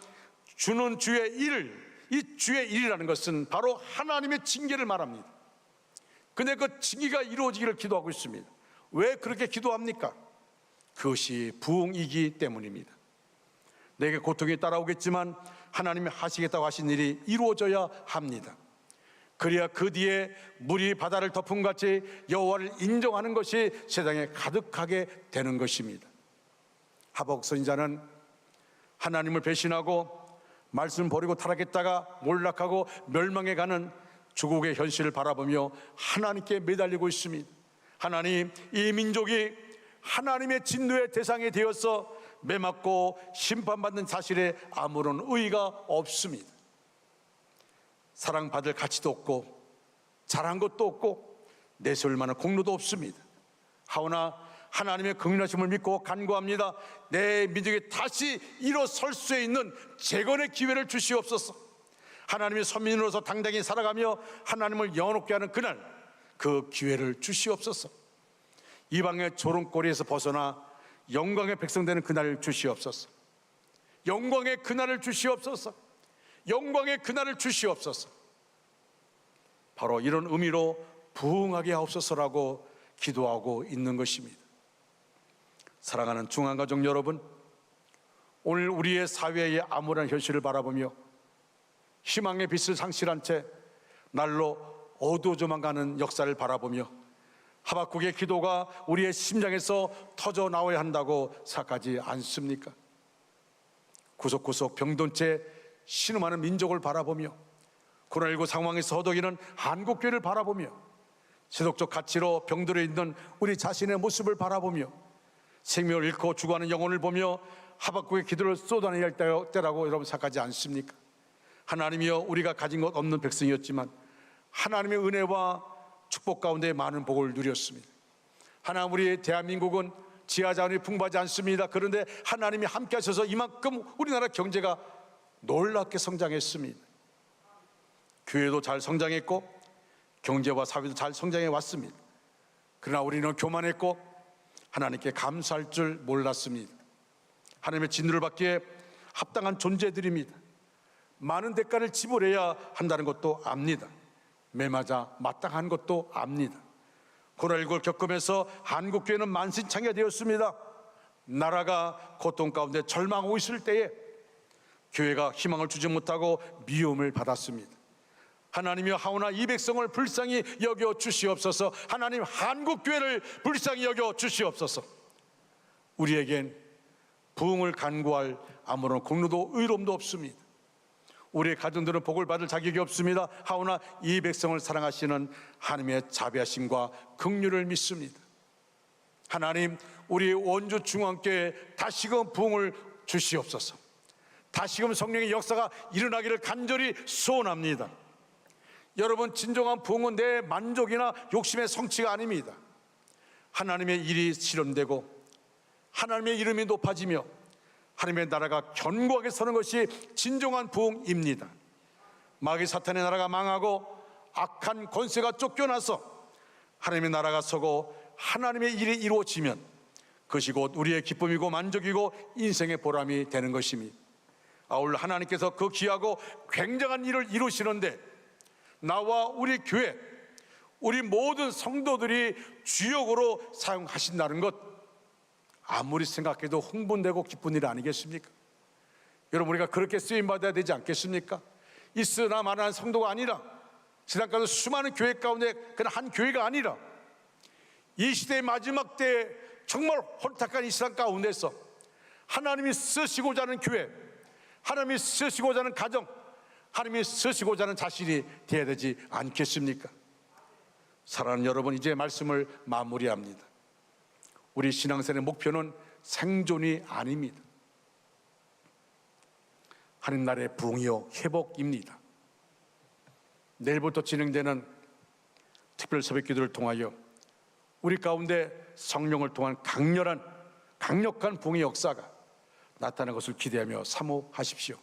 주는 주의 일, 이 주의 일이라는 것은 바로 하나님의 징계를 말합니다. 근데 그 징계가 이루어지기를 기도하고 있습니다. 왜 그렇게 기도합니까? 그것이 부흥이기 때문입니다. 내게 고통이 따라오겠지만 하나님이 하시겠다고 하신 일이 이루어져야 합니다. 그래야 그 뒤에 물이 바다를 덮은 같이 여호와를 인정하는 것이 세상에 가득하게 되는 것입니다. 하박국 선지자는 하나님을 배신하고 말씀 버리고 타락했다가 몰락하고 멸망해가는 주국의 현실을 바라보며 하나님께 매달리고 있습니다. 하나님, 이 민족이 하나님의 진노의 대상이 되어서 매맞고 심판받는 사실에 아무런 의의가 없습니다. 사랑받을 가치도 없고 잘한 것도 없고 내세울 만한 공로도 없습니다. 하오나 하나님의 긍휼하심을 믿고 간구합니다. 내 민족이 다시 일어설 수 있는 재건의 기회를 주시옵소서. 하나님의 선민으로서 당당히 살아가며 하나님을 영원롭게 하는 그날, 그 기회를 주시옵소서. 이방의 조롱거리에서 벗어나 영광의 백성 되는 그날을 주시옵소서. 영광의 그날을 주시옵소서. 영광의 그날을 주시옵소서. 바로 이런 의미로 부흥하게 하옵소서라고 기도하고 있는 것입니다. 사랑하는 중앙가족 여러분, 오늘 우리의 사회의 암울한 현실을 바라보며 희망의 빛을 상실한 채 날로 어두워져만 가는 역사를 바라보며 하박국의 기도가 우리의 심장에서 터져 나와야 한다고 생각하지 않습니까? 구석구석 병든 채 신음하는 민족을 바라보며 코로나19 상황에서 허덕이는 한국교회를 바라보며 세속적 가치로 병들어 있는 우리 자신의 모습을 바라보며 생명을 잃고 죽어가는 영혼을 보며 하박국의 기도를 쏟아내야 할 때라고 여러분 생각하지 않습니까? 하나님이여, 우리가 가진 것 없는 백성이었지만 하나님의 은혜와 축복 가운데 많은 복을 누렸습니다. 하나님, 우리 대한민국은 지하자원이 풍부하지 않습니다. 그런데 하나님이 함께 하셔서 이만큼 우리나라 경제가 놀랍게 성장했습니다. 교회도 잘 성장했고 경제와 사회도 잘 성장해 왔습니다. 그러나 우리는 교만했고 하나님께 감사할 줄 몰랐습니다. 하나님의 진노를 받기에 합당한 존재들입니다. 많은 대가를 지불해야 한다는 것도 압니다. 매맞아 마땅한 것도 압니다. 코로나19를 겪으면서 한국교회는 만신창이가 되었습니다. 나라가 고통 가운데 절망하고 있을 때에 교회가 희망을 주지 못하고 미움을 받았습니다. 하나님이여, 하오나 이 백성을 불쌍히 여겨 주시옵소서. 하나님, 한국교회를 불쌍히 여겨 주시옵소서. 우리에겐 부흥을 간구할 아무런 공로도 의로움도 없습니다. 우리의 가정들은 복을 받을 자격이 없습니다. 하오나 이 백성을 사랑하시는 하나님의 자비하심과 긍휼을 믿습니다. 하나님, 우리 원주 중앙교회에 다시금 부흥을 주시옵소서. 다시금 성령의 역사가 일어나기를 간절히 소원합니다. 여러분, 진정한 부흥은 내 만족이나 욕심의 성취가 아닙니다. 하나님의 일이 실현되고 하나님의 이름이 높아지며 하나님의 나라가 견고하게 서는 것이 진정한 부흥입니다. 마귀 사탄의 나라가 망하고 악한 권세가 쫓겨나서 하나님의 나라가 서고 하나님의 일이 이루어지면 그것이 곧 우리의 기쁨이고 만족이고 인생의 보람이 되는 것입니다. 아울러 하나님께서 그 귀하고 굉장한 일을 이루시는데 나와 우리 교회, 우리 모든 성도들이 주역으로 사용하신다는 것, 아무리 생각해도 흥분되고 기쁜 일 아니겠습니까? 여러분, 우리가 그렇게 쓰임받아야 되지 않겠습니까? 있으나 마나한 성도가 아니라 세상 가운데 수많은 교회 가운데 그냥 한 교회가 아니라 이 시대의 마지막 때에 정말 혼탁한 이 세상 가운데서 하나님이 쓰시고자 하는 교회, 하나님이 쓰시고자 하는 가정, 하나님이 쓰시고자 하는 자신이 되어야 되지 않겠습니까? 사랑하는 여러분, 이제 말씀을 마무리합니다. 우리 신앙생활의 목표는 생존이 아닙니다. 하나님 나라의 부흥이요 회복입니다. 내일부터 진행되는 특별 새벽 기도를 통하여 우리 가운데 성령을 통한 강력한 부흥의 역사가 나타나는 것을 기대하며 사모하십시오.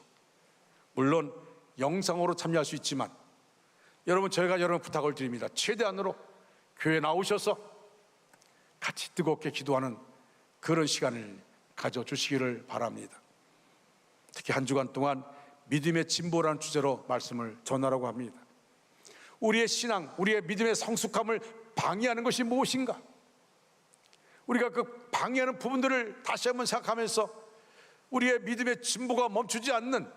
물론 영상으로 참여할 수 있지만 여러분, 저희가 여러분 부탁을 드립니다. 최대한으로 교회에 나오셔서 같이 뜨겁게 기도하는 그런 시간을 가져주시기를 바랍니다. 특히 한 주간 동안 믿음의 진보라는 주제로 말씀을 전하라고 합니다. 우리의 신앙, 우리의 믿음의 성숙함을 방해하는 것이 무엇인가? 우리가 그 방해하는 부분들을 다시 한번 생각하면서 우리의 믿음의 진보가 멈추지 않는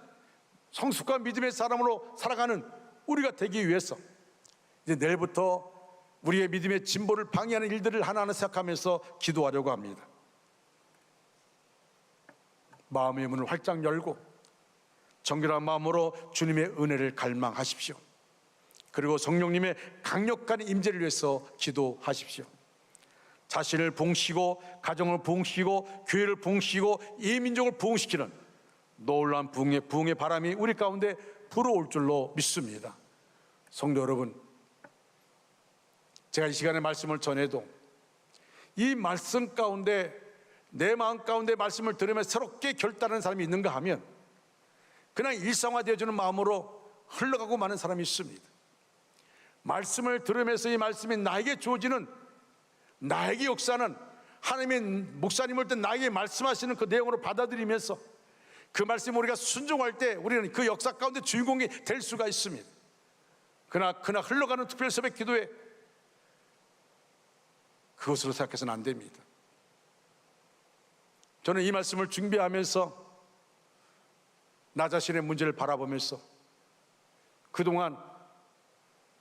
성숙한 믿음의 사람으로 살아가는 우리가 되기 위해서 이제 내일부터 우리의 믿음의 진보를 방해하는 일들을 하나하나 생각하면서 기도하려고 합니다. 마음의 문을 활짝 열고 정결한 마음으로 주님의 은혜를 갈망하십시오. 그리고 성령님의 강력한 임재를 위해서 기도하십시오. 자신을 부흥시키고 가정을 부흥시키고 교회를 부흥시키고 이 민족을 부흥시키는 놀라운 부흥의 바람이 우리 가운데 불어올 줄로 믿습니다. 성도 여러분, 제가 이 시간에 말씀을 전해도 이 말씀 가운데 내 마음 가운데 말씀을 들으며 새롭게 결단하는 사람이 있는가 하면 그냥 일상화되어지는 마음으로 흘러가고 마는 사람이 있습니다. 말씀을 들으면서 이 말씀이 나에게 주어지는, 나에게 역사는 하나님의 목사님을 때 나에게 말씀하시는 그 내용으로 받아들이면서 그 말씀 우리가 순종할 때 우리는 그 역사 가운데 주인공이 될 수가 있습니다. 그러나 흘러가는 특별 새벽 기도에 그것으로 생각해서는 안 됩니다. 저는 이 말씀을 준비하면서 나 자신의 문제를 바라보면서 그동안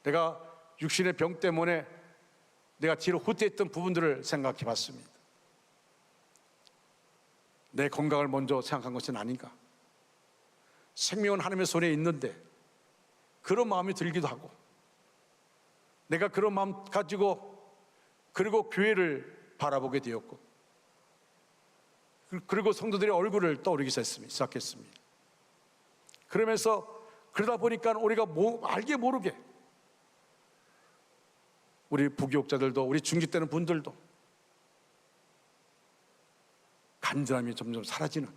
내가 육신의 병 때문에 내가 뒤로 후퇴했던 부분들을 생각해 봤습니다. 내 건강을 먼저 생각한 것은 아닌가? 생명은 하나님의 손에 있는데 그런 마음이 들기도 하고, 내가 그런 마음 가지고 그리고 교회를 바라보게 되었고, 그리고 성도들의 얼굴을 떠오르기 시작했습니다. 그러면서 그러다 보니까 우리가 알게 모르게 우리 부교육자들도, 우리 중직되는 분들도 간절함이 점점 사라지는,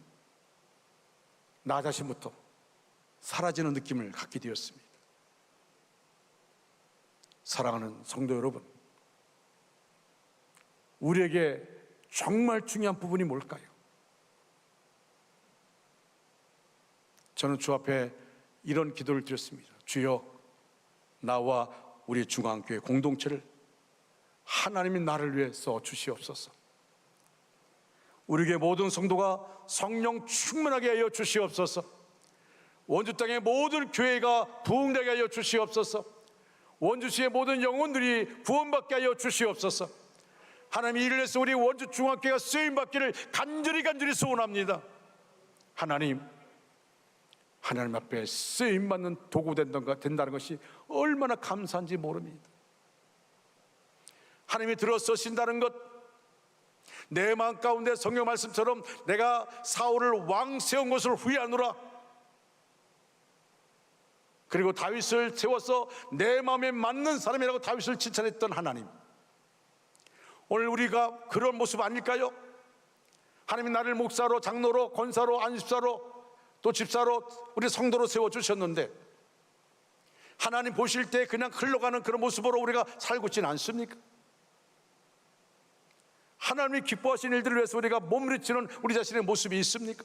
나 자신부터 사라지는 느낌을 갖게 되었습니다. 사랑하는 성도 여러분, 우리에게 정말 중요한 부분이 뭘까요? 저는 주 앞에 이런 기도를 드렸습니다. 주여, 나와 우리 중앙교회 공동체를 하나님이 나를 위해 써 주시옵소서. 우리에게 모든 성도가 성령 충만하게 하여 주시옵소서. 원주 땅의 모든 교회가 부흥되게 하여 주시옵소서. 원주시의 모든 영혼들이 구원받게 하여 주시옵소서. 하나님이 이를 해서 우리 원주 중앙교회가 쓰임받기를 간절히 소원합니다. 하나님 앞에 쓰임받는 도구 된다는 것이 얼마나 감사한지 모릅니다. 하나님이 들어서신다는 것, 내 마음 가운데 성경 말씀처럼 내가 사울을 왕 세운 것을 후회하노라, 그리고 다윗을 세워서 내 마음에 맞는 사람이라고 다윗을 칭찬했던 하나님, 오늘 우리가 그런 모습 아닐까요? 하나님이 나를 목사로, 장로로, 권사로, 안집사로, 또 집사로, 우리 성도로 세워주셨는데 하나님 보실 때 그냥 흘러가는 그런 모습으로 우리가 살고 있지는 않습니까? 하나님이 기뻐하시는 일들을 위해서 우리가 몸부림치는 우리 자신의 모습이 있습니까?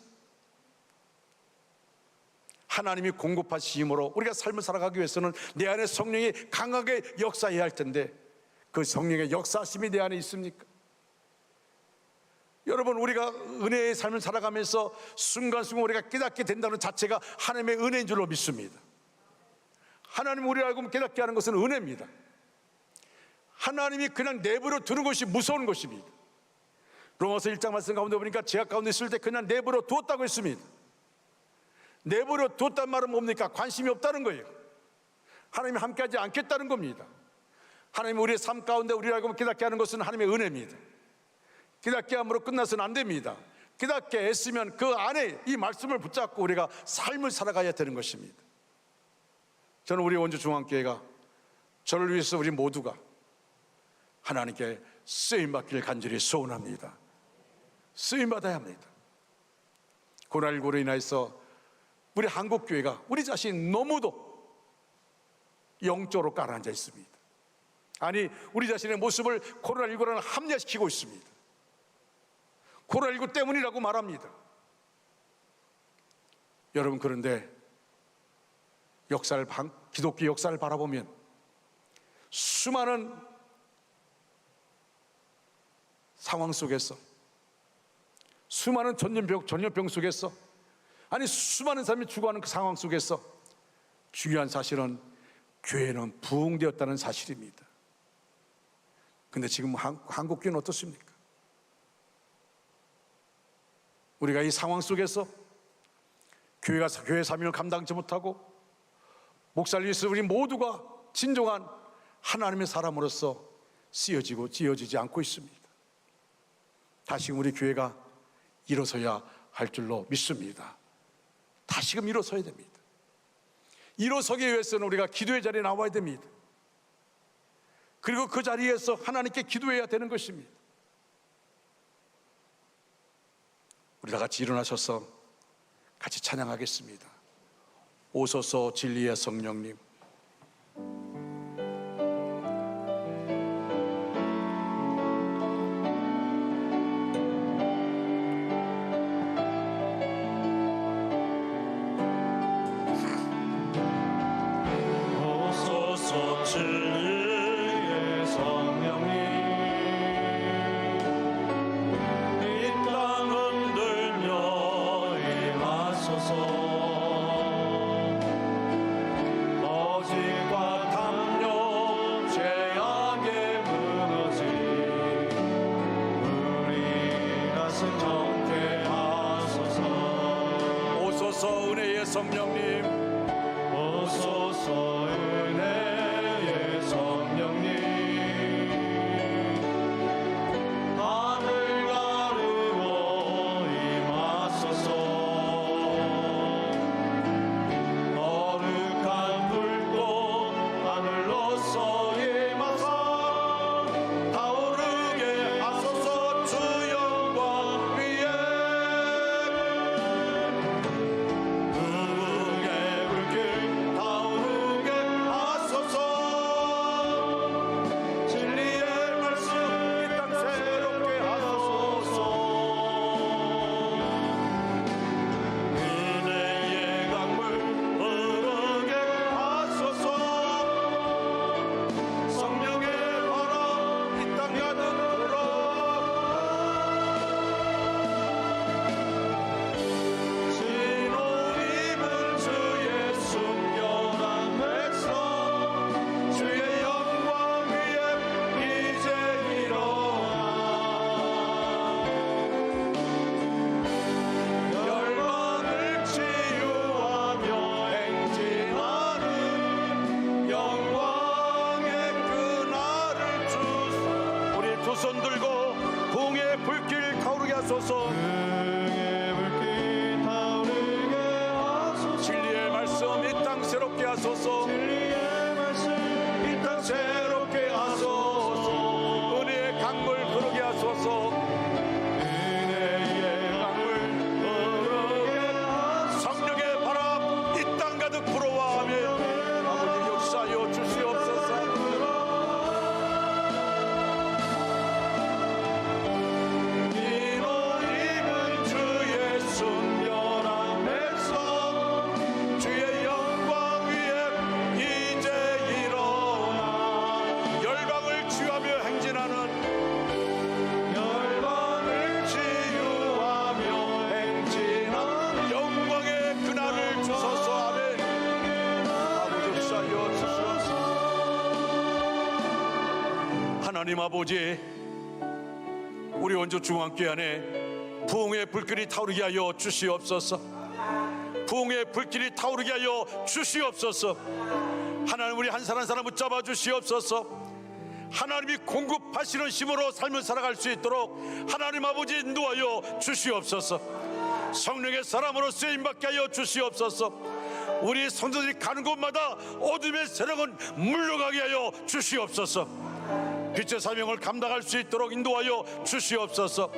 하나님이 공급하신 힘으로 우리가 삶을 살아가기 위해서는 내 안에 성령이 강하게 역사해야 할 텐데 그 성령의 역사심이 내 안에 있습니까? 여러분, 우리가 은혜의 삶을 살아가면서 순간순간 우리가 깨닫게 된다는 자체가 하나님의 은혜인 줄로 믿습니다. 하나님이 우리를 알고 깨닫게 하는 것은 은혜입니다. 하나님이 그냥 내버려 두는 것이 무서운 것입니다. 로마서 1장 말씀 가운데 보니까 죄악 가운데 있을 때 그냥 내버려 두었다고 했습니다. 내버려 두었단 말은 뭡니까? 관심이 없다는 거예요. 하나님이 함께하지 않겠다는 겁니다. 하나님이 우리의 삶 가운데 우리를 알고 깨닫게 하는 것은 하나님의 은혜입니다. 깨닫게 함으로 끝나서는 안 됩니다. 깨닫게 애쓰면 그 안에 이 말씀을 붙잡고 우리가 삶을 살아가야 되는 것입니다. 저는 우리 원주중앙교회가 저를 위해서 우리 모두가 하나님께 쓰임받기를 간절히 소원합니다. 쓰임받아야 합니다. 코로나19로 인해서 우리 한국교회가 우리 자신 너무도 영적으로 깔아앉아 있습니다. 아니, 우리 자신의 모습을 코로나19라는 합리화시키고 있습니다. 코로나19 때문이라고 말합니다. 여러분, 그런데 기독교 역사를 바라보면 수많은 상황 속에서, 수많은 전염병 속에서, 아니 수많은 사람이 죽어가는 그 상황 속에서 중요한 사실은 교회는 부흥되었다는 사실입니다. 근데 지금 한국교회는 어떻습니까? 우리가 이 상황 속에서 교회 사명을 감당하지 못하고 목사를 위해서 우리 모두가 진정한 하나님의 사람으로서 쓰여지고 지어지지 않고 있습니다. 다시금 우리 교회가 일어서야 할 줄로 믿습니다. 다시금 일어서야 됩니다. 일어서기 위해서는 우리가 기도의 자리에 나와야 됩니다. 그리고 그 자리에서 하나님께 기도해야 되는 것입니다. 우리 다 같이 일어나셔서 같이 찬양하겠습니다. 오소서 진리의 성령님. 오소서 진리의 성령님, 이 땅 흔들며 임하소서. 거짓과 탐욕 죄악에 무너진 우리 가슴 정케 하소서. 오소서 은혜의 성령님. 오소서 은혜의 성령님, 하늘 가르고 임하소서. 거룩한 불꽃 하늘로서 임하사 타오르게 하소서. 주 영광 위에 불의 불길 타오르게 하소서. 진리의 말씀 이 땅 새롭게 하소서. 은혜의 강물 흐르게 하소서. 성령의 바람 이 땅 가득 불어 진옷 입은 주의 순결한 백성, 주의 영광 위에 이제 일어나 열방을 치유하며 행진하는 영광의 그날을 주소. 우리 두 손 들고 부흥의 불길 타오르게 하소서. 불의 불길 타오르게 하소서. 진리의 말씀 이 땅 새롭게 하소서. 진리의 말씀 이 땅 새롭게 하소서. 은혜의 강물 흐르게 하소서. 은혜의 하나님 아버지, 우리 원주 중앙교회 안에 부흥의 불길이 타오르게 하여 주시옵소서. 부흥의 불길이 타오르게 하여 주시옵소서. 하나님, 우리 한 사람 한 사람 붙잡아 주시옵소서. 하나님이 공급하시는 힘으로 삶을 살아갈 수 있도록 하나님 아버지 인도하여 주시옵소서. 성령의 사람으로 쓰임받게 하여 주시옵소서. 우리 성도들이 가는 곳마다 어둠의 세력은 물러가게 하여 주시옵소서. 빛의 사명을 감당할 수 있도록 인도하여 주시옵소서.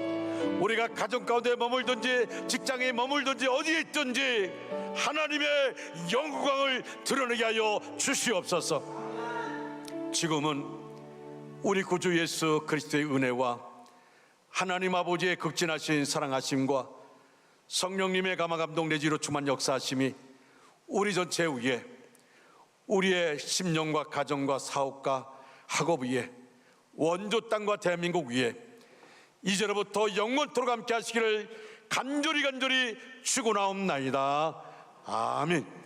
우리가 가정 가운데 머물든지 직장에 머물든지 어디에 있든지 하나님의 영광을 드러내게 하여 주시옵소서. 지금은 우리 구주 예수 그리스도의 은혜와 하나님 아버지의 극진하신 사랑하심과 성령님의 감화감동 내지로 충만 역사하심이 우리 전체 위에, 우리의 심령과 가정과 사업과 학업 위에, 원조 땅과 대한민국 위에 이제로부터 영원토록 함께 하시기를 간절히 축원하옵나이다. 아멘.